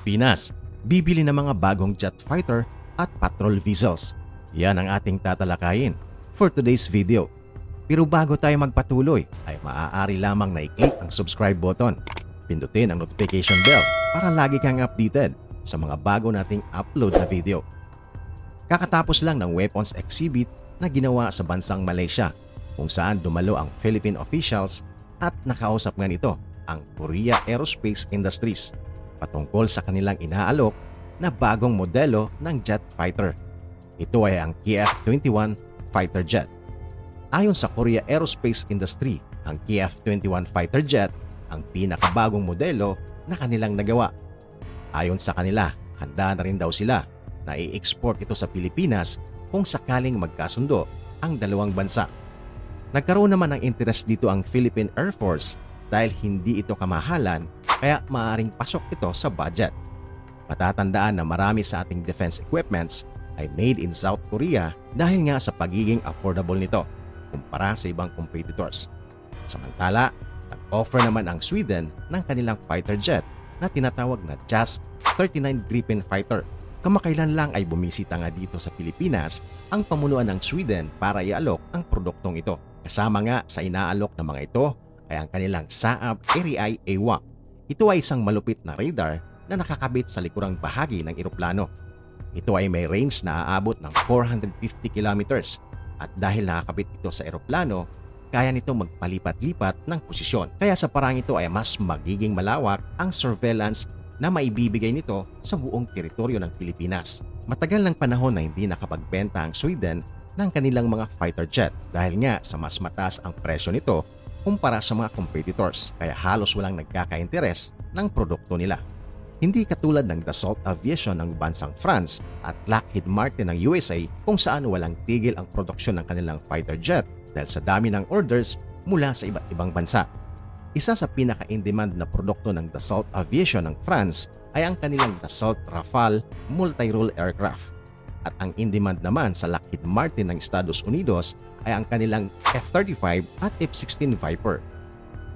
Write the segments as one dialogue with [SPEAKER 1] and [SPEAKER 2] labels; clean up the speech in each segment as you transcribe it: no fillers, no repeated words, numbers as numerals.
[SPEAKER 1] Pilipinas, bibili ng mga bagong jet fighter at patrol vessels. Yan ang ating tatalakayin for today's video. Pero bago tayo magpatuloy ay maaari lamang na i-click ang subscribe button. Pindutin ang notification bell para lagi kang updated sa mga bago nating upload na video. Kakatapos lang ng weapons exhibit na ginawa sa bansang Malaysia kung saan dumalo ang Philippine officials at nakausap nga nito ang Korea Aerospace Industries patungkol sa kanilang inaalok na bagong modelo ng jet fighter. Ito ay ang KF-21 fighter jet. Ayon sa Korea Aerospace Industry, ang KF-21 fighter jet ang pinakabagong modelo na kanilang nagawa. Ayon sa kanila, handa na rin daw sila na i-export ito sa Pilipinas kung sakaling magkasundo ang dalawang bansa. Nagkaroon naman ng interest dito ang Philippine Air Force dahil hindi ito kamahalan kaya maaaring pasok ito sa budget. Patatandaan na marami sa ating defense equipments ay made in South Korea dahil nga sa pagiging affordable nito kumpara sa ibang competitors. Samantala, nag-offer naman ang Sweden ng kanilang fighter jet na tinatawag na JAS 39 Gripen fighter. Kamakailan lang ay bumisita nga dito sa Pilipinas ang pamunuan ng Sweden para ialok ang produktong ito. Kasama nga sa inaalok ng mga ito ay ang kanilang Saab Erieye AWAC. Ito ay isang malupit na radar na nakakabit sa likurang bahagi ng eroplano. Ito ay may range na aabot ng 450 kilometers at dahil nakakabit ito sa eroplano, kaya nito magpalipat-lipat ng posisyon. Kaya sa parang ito ay mas magiging malawak ang surveillance na maibibigay nito sa buong teritoryo ng Pilipinas. Matagal ng panahon na hindi nakapagbenta ang Sweden ng kanilang mga fighter jet dahil nga sa mas mataas ang presyo nito kumpara sa mga competitors kaya halos walang nagkaka-interes ng produkto nila. Hindi katulad ng Dassault Aviation ng bansang France at Lockheed Martin ng USA kung saan walang tigil ang produksyon ng kanilang fighter jet dahil sa dami ng orders mula sa iba't ibang bansa. Isa sa pinaka-in-demand na produkto ng Dassault Aviation ng France ay ang kanilang Dassault Rafale multi-role aircraft. At ang in-demand naman sa Lockheed Martin ng Estados Unidos ay ang kanilang F-35 at F-16 Viper.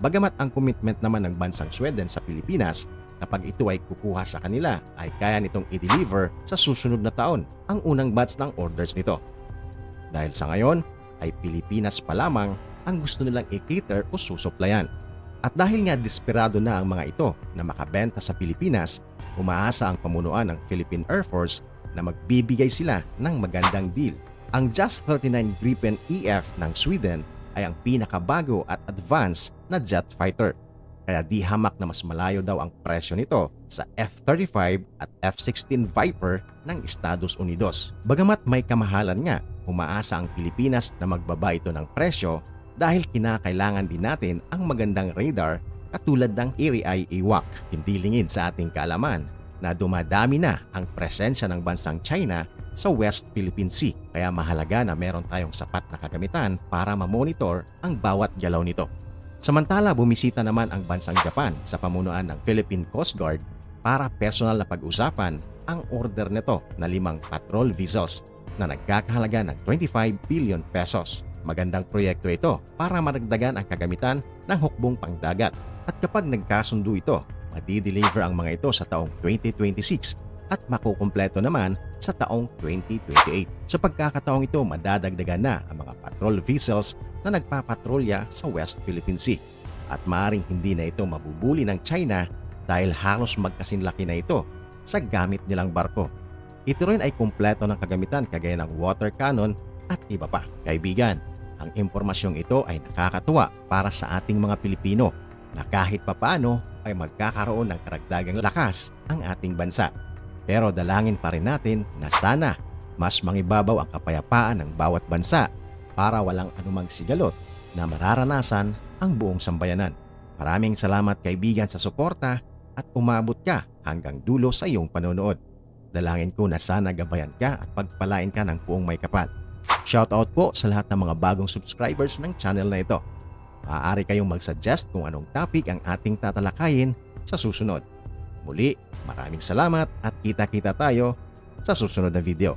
[SPEAKER 1] Bagamat ang commitment naman ng bansang Sweden sa Pilipinas kapag ito ay kukuha sa kanila ay kaya nitong i-deliver sa susunod na taon ang unang batch ng orders nito. Dahil sa ngayon ay Pilipinas pa lamang ang gusto nilang i-cater o susuplayan. At dahil nga desperado na ang mga ito na makabenta sa Pilipinas, umaasa ang pamunuan ng Philippine Air Force na magbibigay sila ng magandang deal. Ang JAS 39 Gripen EF ng Sweden ay ang pinakabago at advanced na jet fighter. Kaya di hamak na mas malayo daw ang presyo nito sa F-35 at F-16 Viper ng Estados Unidos. Bagamat may kamahalan nga, umaasa ang Pilipinas na magbaba ito ng presyo dahil kinakailangan din natin ang magandang radar katulad ng Erieye AWAC. Hindi lingid sa ating kaalaman na dumadami na ang presensya ng bansang China sa West Philippine Sea. Kaya mahalaga na meron tayong sapat na kagamitan para ma-monitor ang bawat galaw nito. Samantala, bumisita naman ang bansang Japan sa pamunuan ng Philippine Coast Guard para personal na pag-usapan ang order nito na 5 patrol vessels na nagkakahalaga ng 25 billion pesos. Magandang proyekto ito para maragdagan ang kagamitan ng hukbong pangdagat. At kapag nagkasundo ito, madi-deliver ang mga ito sa taong 2026 at makukumpleto naman sa taong 2028. Sa pagkakataong ito, madadagdagan na ang mga patrol vessels na nagpapatrolya sa West Philippine Sea. At maaaring hindi na ito mabubuli ng China dahil halos magkasinlaki na ito sa gamit nilang barko. Ito rin ay kumpleto ng kagamitan kagaya ng water cannon at iba pa. Kaibigan, ang impormasyong ito ay nakakatuwa para sa ating mga Pilipino na kahit papaano ay magkakaroon ng karagdagang lakas ang ating bansa. Pero dalangin pa rin natin na sana mas mangibabaw ang kapayapaan ng bawat bansa para walang anumang sigalot na mararanasan ang buong sambayanan. Maraming salamat kaibigan sa suporta at umabot ka hanggang dulo sa iyong panonood. Dalangin ko na sana gabayan ka at pagpalain ka ng buong may kapal. Shoutout po sa lahat ng mga bagong subscribers ng channel na ito. Maaari kayong mag-suggest kung anong topic ang ating tatalakayin sa susunod. Muli, maraming salamat at kita-kita tayo sa susunod na video.